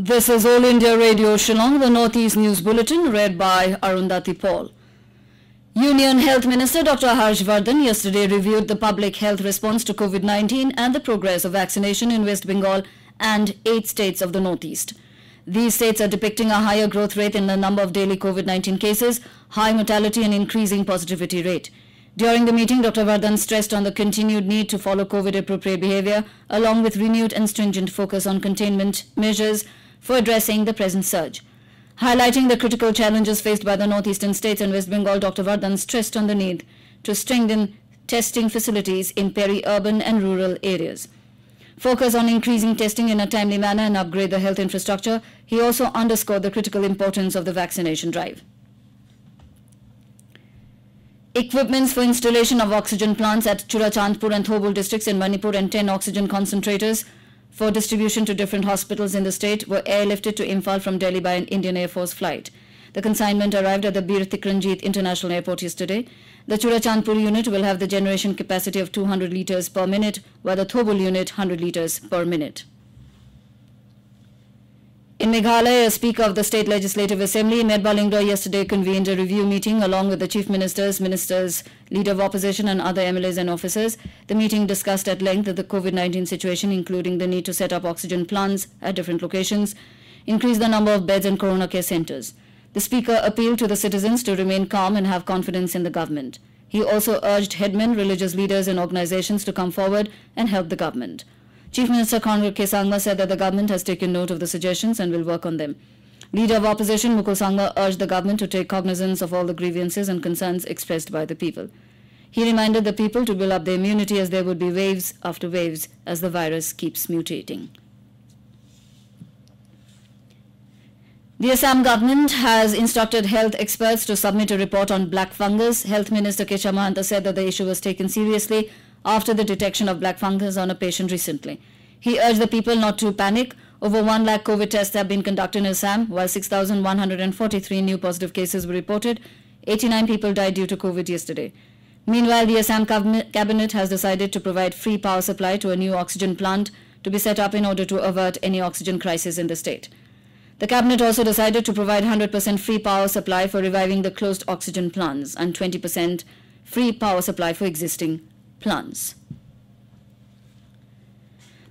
This is All India Radio Shillong, the Northeast News Bulletin, read by Arundhati Paul. Union Health Minister Dr. Harsh Vardhan yesterday reviewed the public health response to COVID-19 and the progress of vaccination in West Bengal and 8 states of the Northeast. These states are depicting a higher growth rate in the number of daily COVID-19 cases, high mortality and increasing positivity rate. During the meeting, Dr. Vardhan stressed on the continued need to follow COVID-appropriate behavior, along with renewed and stringent focus on containment measures for addressing the present surge. Highlighting the critical challenges faced by the northeastern states and West Bengal, Dr. Vardhan stressed on the need to strengthen testing facilities in peri-urban and rural areas. Focus on increasing testing in a timely manner and upgrade the health infrastructure. He also underscored the critical importance of the vaccination drive. Equipments for installation of oxygen plants at Churachandpur and Thobul districts in Manipur and 10 oxygen concentrators for distribution to different hospitals in the state were airlifted to Imphal from Delhi by an Indian Air Force flight. The consignment arrived at the Bir Tikranjeet International Airport yesterday. The Churachandpur unit will have the generation capacity of 200 litres per minute, while the Thobul unit 100 litres per minute. In Meghalaya, Speaker of the State Legislative Assembly, Medba Lingdor, yesterday convened a review meeting along with the Chief Ministers, Leader of Opposition and other MLAs and officers. The meeting discussed at length the COVID-19 situation, including the need to set up oxygen plants at different locations, increase the number of beds and corona care centres. The Speaker appealed to the citizens to remain calm and have confidence in the government. He also urged headmen, religious leaders and organisations to come forward and help the government. Chief Minister Conrad K. Sangma said that the government has taken note of the suggestions and will work on them. Leader of Opposition Mukul Sangma urged the government to take cognizance of all the grievances and concerns expressed by the people. He reminded the people to build up their immunity as there would be waves after waves as the virus keeps mutating. The Assam government has instructed health experts to submit a report on black fungus. Health Minister Keshav Mahanta said that the issue was taken seriously after the detection of black fungus on a patient recently. He urged the people not to panic. Over 1 lakh COVID tests have been conducted in Assam, while 6,143 new positive cases were reported. 89 people died due to COVID yesterday. Meanwhile, the Assam cabinet has decided to provide free power supply to a new oxygen plant to be set up in order to avert any oxygen crisis in the state. The cabinet also decided to provide 100% free power supply for reviving the closed oxygen plants and 20% free power supply for existing plants.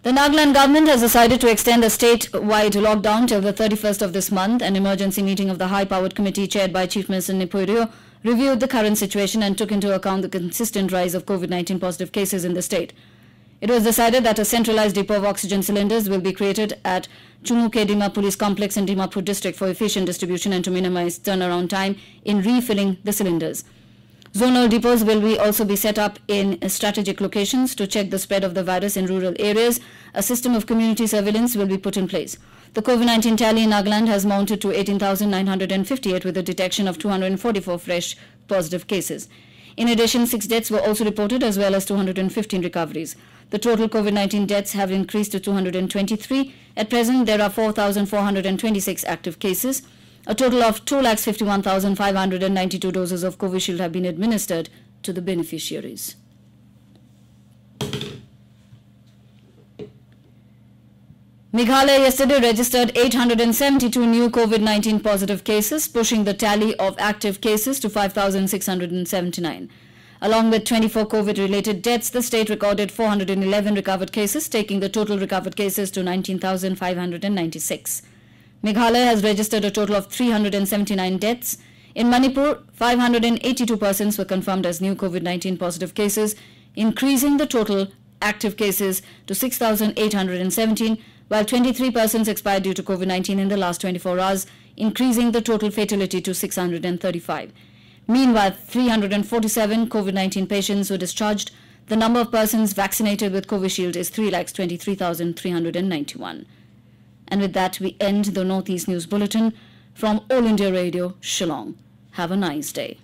The Nagaland government has decided to extend the state-wide lockdown till the 31st of this month. An emergency meeting of the high-powered committee chaired by Chief Minister Nipui Rio reviewed the current situation and took into account the consistent rise of COVID-19 positive cases in the state. It was decided that a centralized depot of oxygen cylinders will be created at Chumuke Dima Police Complex in Dimapur district for efficient distribution and to minimize turnaround time in refilling the cylinders. Zonal depots will also be set up in strategic locations to check the spread of the virus in rural areas. A system of community surveillance will be put in place. The COVID-19 tally in Nagaland has mounted to 18,958 with a detection of 244 fresh positive cases. In addition, 6 deaths were also reported as well as 215 recoveries. The total COVID-19 deaths have increased to 223. At present, there are 4,426 active cases. A total of 2,51,592 doses of Covishield have been administered to the beneficiaries. Meghalaya yesterday registered 872 new COVID-19 positive cases, pushing the tally of active cases to 5,679. Along with 24 COVID-related deaths, the state recorded 411 recovered cases, taking the total recovered cases to 19,596. Meghalaya has registered a total of 379 deaths. In Manipur, 582 persons were confirmed as new COVID-19 positive cases, increasing the total active cases to 6,817, while 23 persons expired due to COVID-19 in the last 24 hours, increasing the total fatality to 635. Meanwhile, 347 COVID-19 patients were discharged. The number of persons vaccinated with Covishield is 3,23,391. And with that, we end the Northeast News Bulletin from All India Radio, Shillong. Have a nice day.